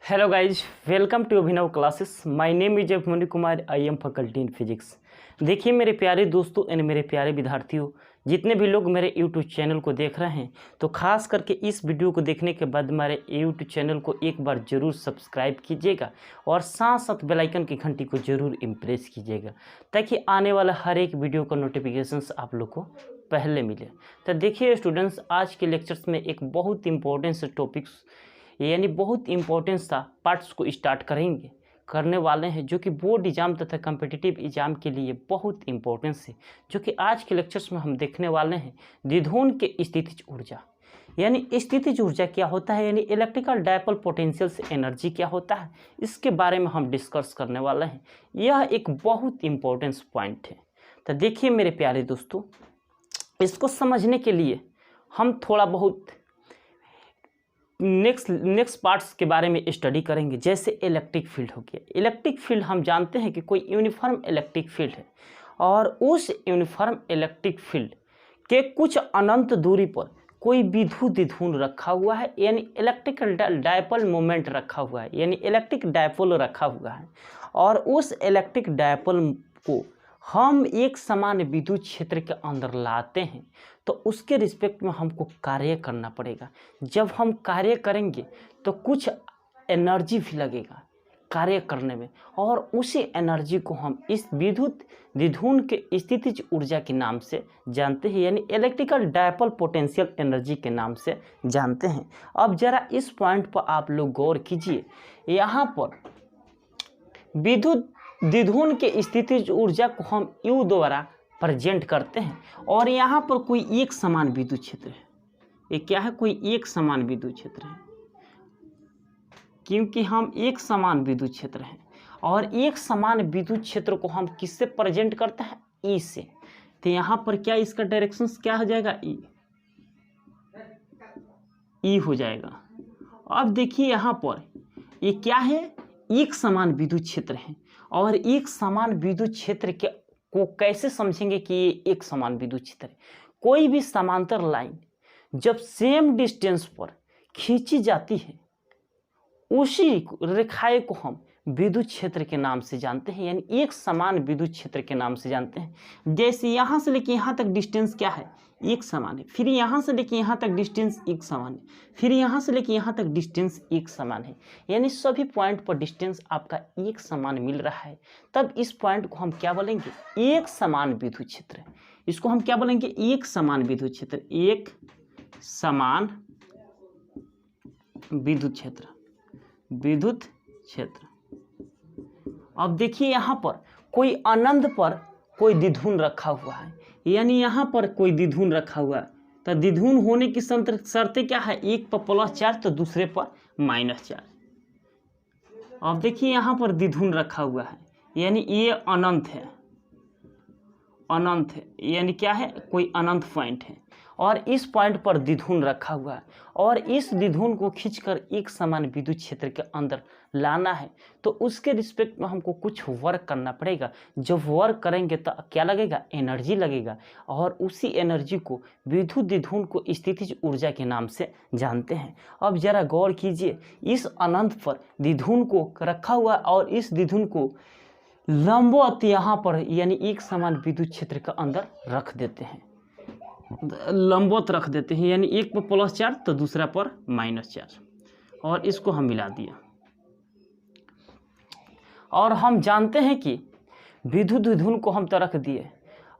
Hello guys, welcome to Abhinav classes. My name is Abhimanyu Kumar. I am faculty in physics. देखिए मेरे प्यारे दोस्तों and मेरे प्यारे विद्यार्थियों, जितने भी लोग मेरे यूट्यूब चैनल को देख रहे हैं तो खास करके इस वीडियो को देखने के बाद हमारे यूट्यूब चैनल को एक बार ज़रूर सब्सक्राइब कीजिएगा और साथ साथ बेल आइकन की घंटी को ज़रूर इम्प्रेस कीजिएगा ताकि आने वाला हर एक वीडियो का नोटिफिकेशंस आप लोग को पहले मिले। तो देखिए स्टूडेंट्स, आज के लेक्चर्स में एक बहुत इंपॉर्टेंट से टॉपिक्स यानी बहुत इंपॉर्टेंट सा पार्ट्स को स्टार्ट करने वाले हैं जो कि बोर्ड एग्जाम तथा कम्पिटिटिव एग्जाम के लिए बहुत इंपॉर्टेंस है, जो कि आज के लेक्चर्स में हम देखने वाले हैं। द्विध्रुव के स्थितिज ऊर्जा यानी स्थितिज ऊर्जा क्या होता है, यानी इलेक्ट्रिकल डायपोल पोटेंशियल से एनर्जी क्या होता है, इसके बारे में हम डिस्कस करने वाले हैं। यह एक बहुत इंपॉर्टेंट पॉइंट है। तो देखिए मेरे प्यारे दोस्तों, इसको समझने के लिए हम थोड़ा बहुत नेक्स्ट पार्ट्स के बारे में स्टडी करेंगे। जैसे इलेक्ट्रिक फील्ड हो गया। इलेक्ट्रिक फील्ड हम जानते हैं कि कोई यूनिफॉर्म इलेक्ट्रिक फील्ड है और उस यूनिफॉर्म इलेक्ट्रिक फील्ड के कुछ अनंत दूरी पर कोई विद्युत द्विध्रुव रखा हुआ है, यानी इलेक्ट्रिकल डायपोल मोमेंट रखा हुआ है, यानी इलेक्ट्रिक डायपोल रखा हुआ है। और उस इलेक्ट्रिक डायपोल को हम एक समान विद्युत क्षेत्र के अंदर लाते हैं तो उसके रिस्पेक्ट में हमको कार्य करना पड़ेगा। जब हम कार्य करेंगे तो कुछ एनर्जी भी लगेगा कार्य करने में, और उसी एनर्जी को हम इस विद्युत द्विध्रुव के स्थितिज ऊर्जा के नाम से जानते हैं, यानी इलेक्ट्रिकल डायपोल पोटेंशियल एनर्जी के नाम से जानते हैं। अब जरा इस पॉइंट पर आप लोग गौर कीजिए। यहाँ पर विद्युत द्विध्रुव के स्थितिज ऊर्जा को हम U द्वारा प्रेजेंट करते हैं और यहाँ पर कोई एक समान विद्युत क्षेत्र है। ये क्या है? कोई एक समान विद्युत क्षेत्र है, क्योंकि हम एक समान विद्युत क्षेत्र हैं और एक समान विद्युत क्षेत्र को हम किससे प्रेजेंट करते हैं? E से। तो यहाँ पर क्या इसका डायरेक्शन क्या हो जाएगा? E हो जाएगा। अब देखिए यहाँ पर ये क्या है? एक समान विद्युत क्षेत्र है और एक समान विद्युत क्षेत्र के को कैसे समझेंगे कि ये एक समान विद्युत क्षेत्र है? कोई भी समांतर लाइन जब सेम डिस्टेंस पर खींची जाती है उसी रेखाएं को हम विद्युत क्षेत्र के नाम से जानते हैं, यानी एक समान विद्युत क्षेत्र के नाम से जानते हैं। जैसे यहाँ से लेके यहाँ तक डिस्टेंस क्या है? एक समान है। फिर यहाँ से लेके यहाँ तक डिस्टेंस एक समान है। फिर यहाँ से लेके यहाँ तक डिस्टेंस एक समान है, यानी सभी पॉइंट पर डिस्टेंस आपका एक समान मिल रहा है। तब इस पॉइंट को हम क्या बोलेंगे? एक समान विद्युत क्षेत्र। इसको हम क्या बोलेंगे? एक समान विद्युत क्षेत्र। एक समान विद्युत क्षेत्र। विद्युत क्षेत्र। अब देखिए यहाँ पर कोई अनंत पर कोई द्विध्रुव रखा हुआ है, यानी यहाँ पर कोई द्विध्रुव रखा हुआ है। तो द्विध्रुव होने की शर्तें क्या है? एक पर प्लस चार्ज तो दूसरे पर माइनस चार्ज। अब देखिए यहाँ पर द्विध्रुव रखा हुआ है, यानी ये अनंत है। अनंत है यानी क्या है? कोई अनंत पॉइंट है और इस पॉइंट पर द्विध्रुव रखा हुआ है और इस द्विध्रुव को खींचकर एक समान विद्युत क्षेत्र के अंदर लाना है तो उसके रिस्पेक्ट में हमको कुछ वर्क करना पड़ेगा। जब वर्क करेंगे तो क्या लगेगा? एनर्जी लगेगा, और उसी एनर्जी को विद्युत द्विध्रुव को स्थितिज ऊर्जा के नाम से जानते हैं। अब जरा गौर कीजिए, इस अनंत पर द्विध्रुव को रखा हुआ और इस द्विध्रुव को लंबवत यहाँ पर यानी एक समान विद्युत क्षेत्र के अंदर रख देते हैं, लंबवत रख देते हैं, यानी एक पर प्लस चार्ज तो दूसरा पर माइनस चार्ज, और इसको हम मिला दिया। और हम जानते हैं कि विद्युत द्विध्रुव को हम तो रख दिए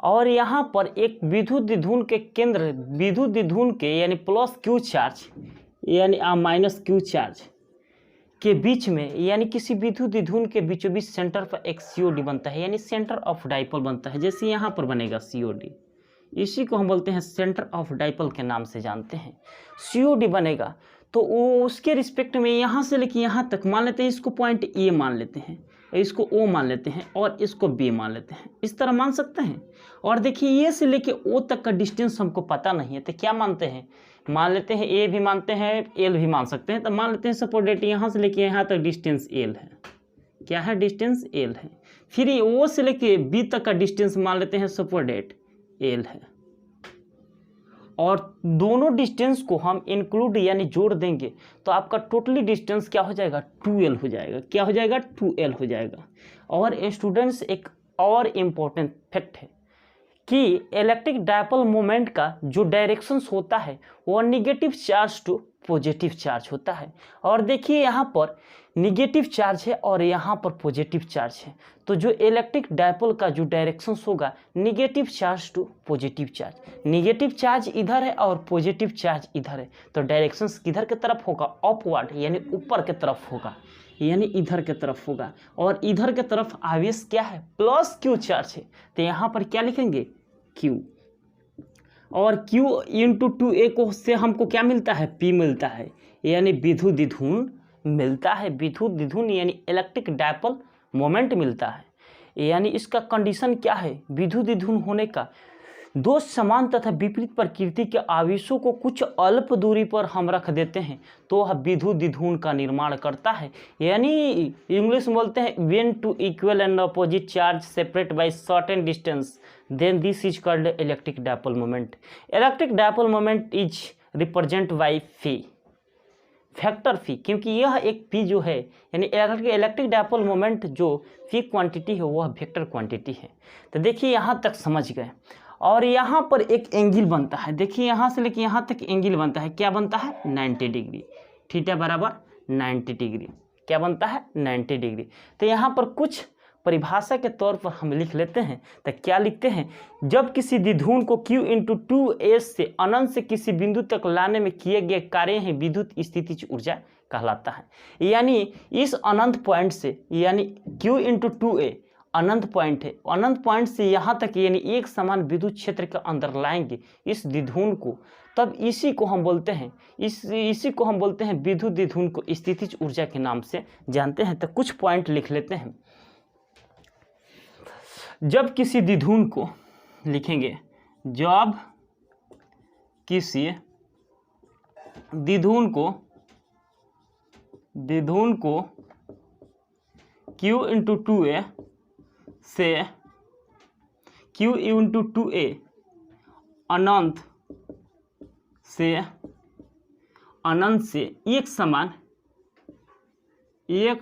और यहाँ पर एक विद्युत द्विध्रुव के केंद्र, विद्युत द्विध्रुव के यानी प्लस क्यू चार्ज यानी माइनस क्यू चार्ज के बीच में, यानी किसी विद्युत द्विध्रुव के बीचों बीच सेंटर पर एक COD बनता है, यानी सेंटर ऑफ डाइपोल बनता है। जैसे यहाँ पर बनेगा COD, इसी को हम बोलते हैं सेंटर ऑफ डाइपोल के नाम से जानते हैं। COD बनेगा तो वो उसके रिस्पेक्ट में यहाँ से लेके यहाँ तक मान लेते हैं, इसको पॉइंट A मान लेते हैं, इसको O मान लेते हैं और इसको B मान लेते हैं। इस तरह मान सकते हैं। और देखिए A से लेके O तक का डिस्टेंस हमको पता नहीं है तो क्या मानते हैं? मान लेते हैं A भी मानते हैं, L भी मान सकते हैं। तो मान लेते हैं सपोज डेट यहाँ से लेके यहाँ तक डिस्टेंस L है। क्या है? डिस्टेंस L है। फिर O से लेके B तक का डिस्टेंस मान लेते हैं सपोज डेट L है। और दोनों डिस्टेंस को हम इंक्लूड यानी जोड़ देंगे तो आपका टोटली डिस्टेंस क्या हो जाएगा 2l हो जाएगा। क्या हो जाएगा 2l हो जाएगा। और स्टूडेंट्स एक और इम्पोर्टेंट फैक्ट है कि इलेक्ट्रिक डायपोल मोमेंट का जो डायरेक्शंस होता है वो negative charge to positive charge होता है। और देखिए यहाँ पर निगेटिव चार्ज है और यहाँ पर पॉजिटिव चार्ज है, तो जो इलेक्ट्रिक डायपोल का जो डायरेक्शंस होगा negative charge to positive charge, negative charge इधर है और पॉजिटिव चार्ज इधर है, तो डायरेक्शंस किधर की तरफ होगा अपवर्ड यानी ऊपर की तरफ होगा, यानी इधर की तरफ होगा। और इधर की तरफ आवेश क्या है प्लस क्यू चार्ज है, तो यहाँ पर क्या लिखेंगे क्यू। और Q इंटू 2A को से हमको क्या मिलता है P मिलता है, यानी विद्युत द्विध्रुव मिलता है। विद्युत द्विध्रुव यानी इलेक्ट्रिक डायपोल मोमेंट मिलता है। यानी इसका कंडीशन क्या है, विद्युत द्विध्रुव होने का दो समान तथा विपरीत प्रकृति के आवेशों को कुछ अल्प दूरी पर हम रख देते हैं तो वह विद्युत द्विध्रुव का निर्माण करता है। यानी इंग्लिश में बोलते हैं when two equal and opposite charge separate by certain distance then this is called electric dipole moment. Electric dipole moment is represent by phi factor phi, क्योंकि यह एक पी जो है यानी इलेक्ट्रिक डायपोल मोमेंट जो फी क्वांटिटी है वह vector quantity है। तो देखिए यहाँ तक समझ गए। और यहाँ पर एक एंगल बनता है, देखिए यहाँ से लेके यहाँ तक एंगल बनता है, क्या बनता है 90 डिग्री, थीटा बराबर 90 डिग्री, क्या बनता है 90 डिग्री। तो यहाँ पर कुछ परिभाषा के तौर पर हम लिख लेते हैं, तो क्या लिखते हैं, जब किसी द्विध्रुव को Q इंटू 2S से अनंत से किसी बिंदु तक लाने में किए गए कार्य हैं विद्युत स्थितिज ऊर्जा कहलाता है। यानी इस अनंत पॉइंट से, यानी Q इंटू 2A अनंत पॉइंट है, अनंत पॉइंट से यहाँ तक यानी एक समान विद्युत क्षेत्र के अंदर लाएंगे इस द्विध्रुव को, तब इसी को हम बोलते हैं इसी को हम बोलते हैं विद्युत द्विध्रुव को स्थितिज ऊर्जा के नाम से जानते हैं। तो कुछ पॉइंट लिख लेते हैं। जब किसी द्विध्रुव को लिखेंगे, जब किसी द्विध्रुव को Q इंटू 2A से Q इंटू 2A अनंत से एक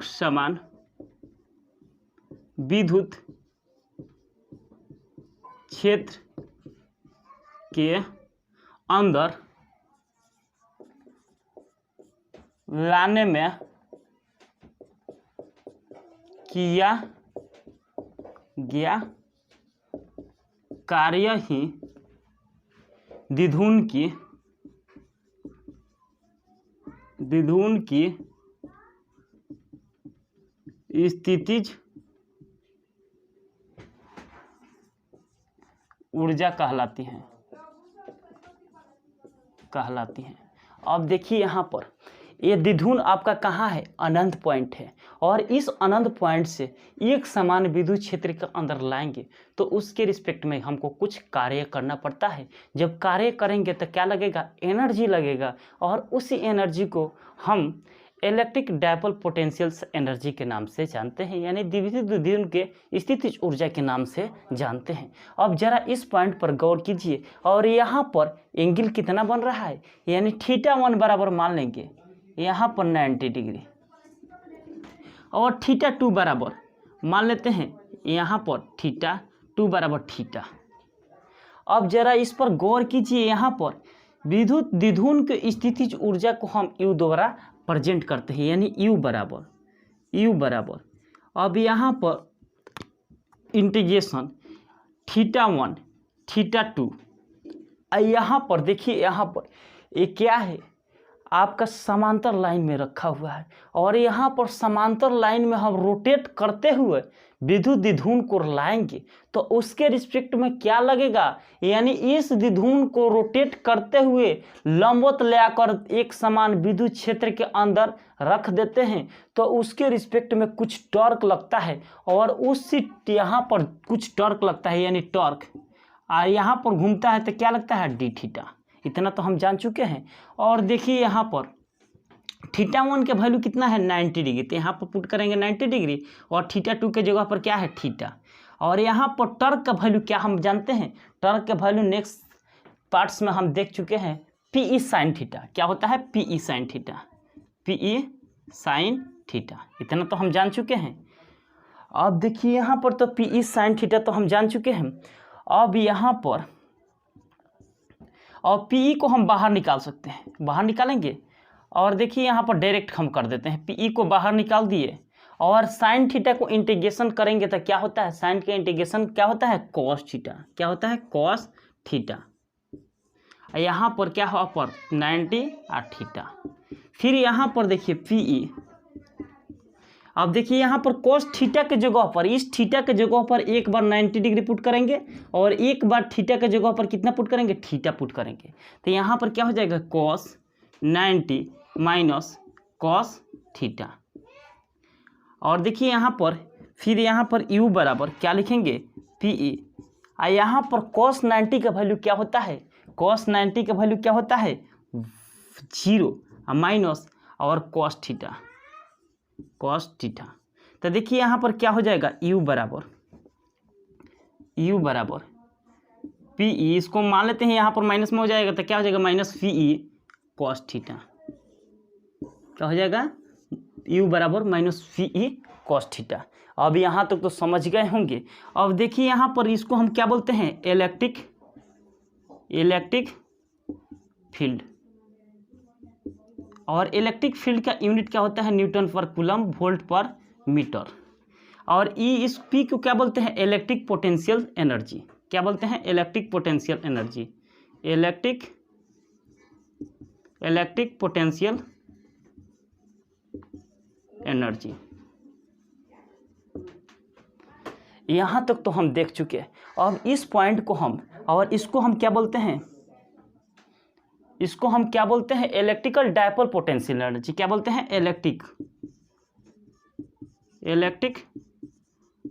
समान विद्युत क्षेत्र के अंदर लाने में किया गया कार्य ही द्विध्रुव की स्थितिज ऊर्जा कहलाती हैं। अब देखिए यहाँ पर ये द्विध्रुव आपका कहाँ है, अनंत पॉइंट है, और इस अनंत पॉइंट से एक समान विद्युत क्षेत्र के अंदर लाएंगे तो उसके रिस्पेक्ट में हमको कुछ कार्य करना पड़ता है। जब कार्य करेंगे तो क्या लगेगा, एनर्जी लगेगा, और उसी एनर्जी को हम इलेक्ट्रिक डायपोल पोटेंशियल्स एनर्जी के नाम से जानते हैं, यानी विद्युत द्विध्रुव के स्थितिज ऊर्जा के नाम से जानते हैं। अब जरा इस पॉइंट पर गौर कीजिए, और यहाँ पर एंगल कितना बन रहा है, यानी θ1 बराबर मान लेंगे यहाँ पर 90 डिग्री, और θ2 बराबर मान लेते हैं यहाँ पर θ2 बराबर थीटा। अब जरा इस पर गौर कीजिए, यहाँ पर विद्युत द्विध्रुव के स्थितिज ऊर्जा को हम U द्वारा प्रेजेंट करते हैं, यानी U बराबर अब यहाँ पर इंटीग्रेशन θ1 θ2, यहाँ पर देखिए, यहाँ पर ये क्या है आपका समांतर लाइन में रखा हुआ है, और यहाँ पर समांतर लाइन में हम रोटेट करते हुए विद्युत द्विध्रुव को लाएंगे तो उसके रिस्पेक्ट में क्या लगेगा, यानी इस द्विध्रुव को रोटेट करते हुए लंबवत ले आकर एक समान विद्युत क्षेत्र के अंदर रख देते हैं तो उसके रिस्पेक्ट में कुछ टॉर्क लगता है, और उसी यहाँ पर कुछ टॉर्क लगता है, यानी टॉर्क, और यहाँ पर घूमता है तो क्या लगता है डी थीटा। इतना तो हम जान चुके हैं। और देखिए यहाँ पर θ1 के वैल्यू कितना है 90 डिग्री, तो यहाँ पर पुट करेंगे 90 डिग्री, और θ2 के जगह पर क्या है थीटा। और यहाँ पर टॉर्क का वैल्यू क्या हम जानते हैं, टॉर्क का वैल्यू नेक्स्ट पार्ट्स में हम देख चुके हैं पीई साइन थीटा। क्या होता है? PE sine theta, PE sine theta, इतना तो हम जान चुके हैं। अब देखिए यहाँ पर तो पीई साइन थीटा तो हम जान चुके हैं। अब यहाँ पर और पीई को हम बाहर निकाल सकते हैं, बाहर निकालेंगे और देखिए यहाँ पर डायरेक्ट हम कर देते हैं, पीई को बाहर निकाल दिए और साइन थीटा को इंटीग्रेशन करेंगे तो क्या होता है? साइन का इंटीग्रेशन क्या होता है? Cos theta. क्या होता है? Cos theta. यहाँ पर क्या हुआ? पर 90 और थीटा। फिर यहाँ पर देखिए पीई, अब देखिए यहाँ पर cos थीटा के जगह पर, इस थीटा के जगह पर एक बार 90 डिग्री पुट करेंगे और एक बार थीटा के जगह पर कितना पुट करेंगे? थीटा पुट करेंगे। तो यहाँ पर क्या हो जाएगा? cos 90 minus cos theta. और देखिए यहाँ पर फिर यहाँ पर u बराबर क्या लिखेंगे? पीई। और यहाँ पर cos 90 का वैल्यू क्या होता है? cos 90 का वैल्यू क्या होता है? 0 माइनस और cos थीटा, cos थीटा। तो देखिए यहाँ पर क्या हो जाएगा? u बराबर पीई, इसको मान लेते हैं यहाँ पर माइनस में हो जाएगा तो क्या हो जाएगा? Minus PE cos theta. क्या हो जाएगा? u बराबर माइनस पीई cos थीटा। अब यहाँ तक तो समझ गए होंगे। अब देखिए यहाँ पर इसको हम क्या बोलते हैं? Electric field. और इलेक्ट्रिक फील्ड का यूनिट क्या होता है? न्यूटन पर कूलम, वोल्ट पर मीटर। और ई इस पी को क्या बोलते हैं? Electric potential energy. क्या बोलते हैं? Electric potential energy, electric potential energy. यहाँ तक तो हम देख चुके हैं। अब इस पॉइंट को हम, और इसको हम क्या बोलते हैं? इसको हम क्या बोलते हैं? Electrical dipole potential energy. क्या बोलते हैं? Electric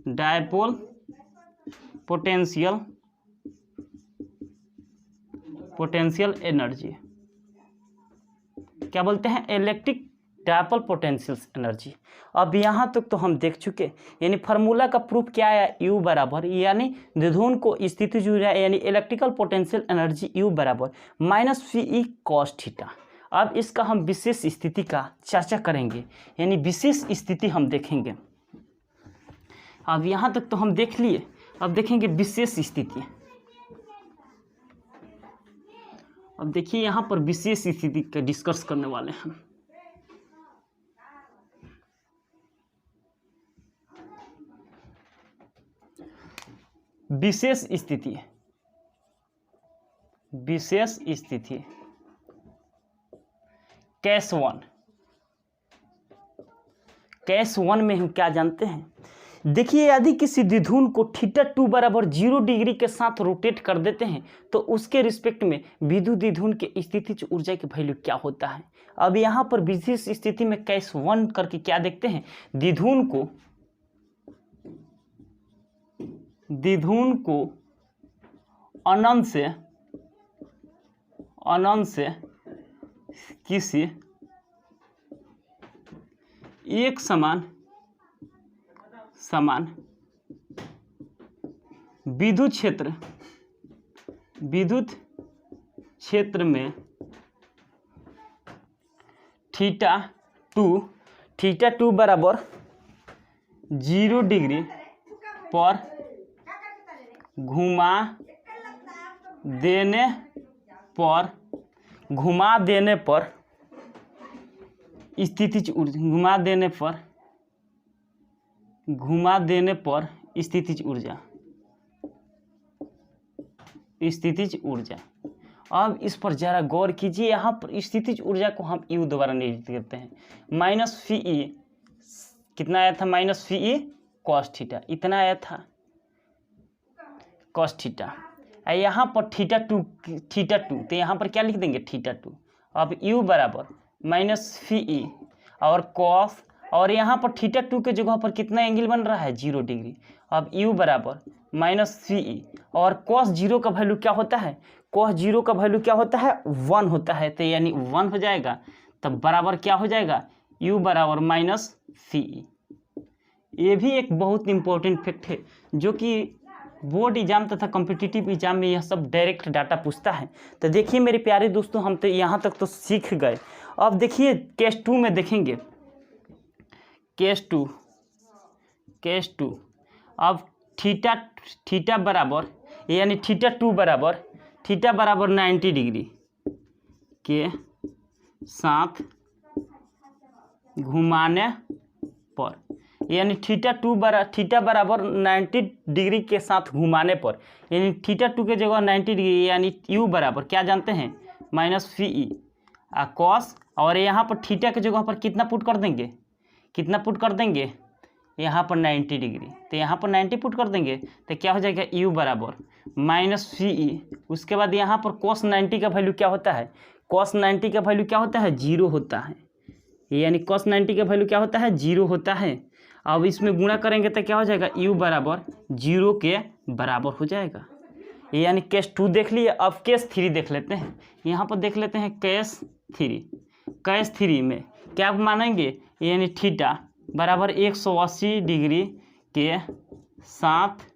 dipole potential energy. क्या बोलते हैं? Electric dipole potential energy. अब यहाँ तक तो हम देख चुके, यानी फार्मूला का प्रूफ क्या आया? U बराबर, यानी द्विध्रुव को स्थितिज ऊर्जा यानी इलेक्ट्रिकल पोटेंशियल एनर्जी U बराबर माइनस पीई cos थीटा। अब इसका हम विशेष स्थिति का चर्चा करेंगे, यानी विशेष स्थिति हम देखेंगे। अब यहाँ तक तो हम देख लिए, अब देखेंगे विशेष स्थिति। अब देखिए यहाँ पर विशेष स्थिति का डिस्कस करने वाले हैं। विशेष स्थिति, केस वन में हम क्या जानते हैं? देखिए यदि किसी द्विध्रुव को θ2 बराबर 0 डिग्री के साथ रोटेट कर देते हैं तो उसके रिस्पेक्ट में विद्युत द्विध्रुव के स्थितिज ऊर्जा की वैल्यू क्या होता है? अब यहाँ पर विशेष स्थिति में केस 1 करके क्या देखते हैं? द्विध्रुव को अनंत से किसी एक समान विद्युत क्षेत्र में θ2 बराबर 0 डिग्री पर घुमा देने पर स्थितिज ऊर्जा, घुमा देने पर स्थितिज ऊर्जा। अब इस पर जरा गौर कीजिए। यहाँ पर स्थितिज ऊर्जा को हम U द्वारा निरूपित करते हैं। माइनस पीई कितना आया था? माइनस पीई cos थीटा, इतना आया था cos थीटा। यहाँ पर θ2 तो यहाँ पर क्या लिख देंगे? θ2। अब U बराबर माइनस पीई और cos, और यहाँ पर θ2 के जगह पर कितना एंगल बन रहा है? 0 डिग्री। अब U बराबर माइनस पीई और cos 0 का वैल्यू क्या होता है? cos 0 का वैल्यू क्या होता है? 1 होता है। तो यानी 1 हो जाएगा, तब बराबर क्या हो जाएगा? U बराबर माइनस पीई। ये भी एक बहुत इंपॉर्टेंट फैक्ट है जो कि बोर्ड एग्जाम तथा कॉम्पिटिटिव एग्जाम में यह सब डायरेक्ट डाटा पूछता है। तो देखिए मेरे प्यारे दोस्तों, हम तो यहाँ तक तो सीख गए। अब देखिए केस 2 में देखेंगे, केस टू अब थीटा बराबर यानी थीटा बराबर 90 डिग्री के साथ घुमाने पर, यानी थीटा बराबर 90 डिग्री के साथ घुमाने पर, यानी थीटा 2 के जगह 90 डिग्री, यानी यू बराबर क्या जानते हैं -φe कॉस, और यहाँ पर थीटा के जगह पर कितना पुट कर देंगे, यहाँ पर 90 डिग्री, तो यहाँ पर 90 पुट कर देंगे तो क्या हो जाएगा यू बराबर -φe। उसके बाद यहाँ पर cos 90 का वैल्यू क्या होता है, cos 90 का वैल्यू क्या होता है 0 होता है, यानी cos 90 का वैल्यू क्या होता है 0 होता है। अब इसमें गुणा करेंगे तो क्या हो जाएगा u बराबर 0 के बराबर हो जाएगा। यानी केस 2 देख लिए। अब केस 3 देख लेते हैं। यहाँ पर देख लेते हैं केस 3 में क्या मानेंगे, यानी थीटा बराबर 180 डिग्री के साथ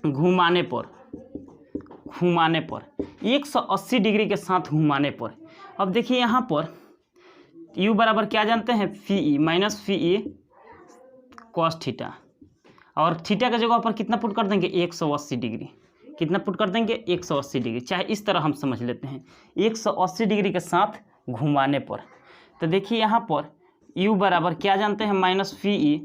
घुमाने पर 180 डिग्री के साथ घुमाने पर। अब देखिए यहाँ पर u बराबर क्या जानते हैं φe -φe cos थीटा, और थीटा के जगह पर कितना पुट कर देंगे 180 डिग्री, कितना पुट कर देंगे 180 डिग्री, चाहे इस तरह हम समझ लेते हैं 180 डिग्री के साथ घुमाने पर। तो देखिए यहाँ पर u बराबर क्या जानते हैं -φe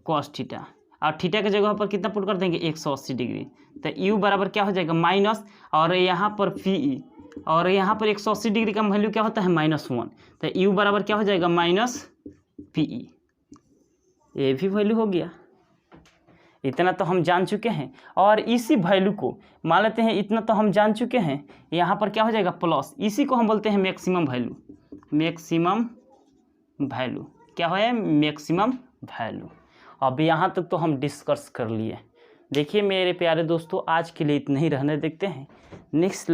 cos थीटा, और थीटा के जगह पर कितना पुट कर देंगे 180 डिग्री, तो u बराबर क्या हो जाएगा माइनस, और यहाँ पर φe, और यहाँ पर 180 डिग्री का वैल्यू क्या होता है -1, तो u बराबर क्या हो जाएगा -φe। ये भी वैल्यू हो गया। इतना तो हम जान चुके हैं, और इसी वैल्यू को मान लेते हैं, इतना तो हम जान चुके हैं, यहाँ पर क्या हो जाएगा प्लस, इसी को हम बोलते हैं मैक्सिमम वैल्यू क्या है मैक्सिमम वैल्यू। अब यहाँ तक तो हम डिस्कस कर लिए। देखिए मेरे प्यारे दोस्तों, आज के लिए इतना ही रहने देखते हैं। नेक्स्ट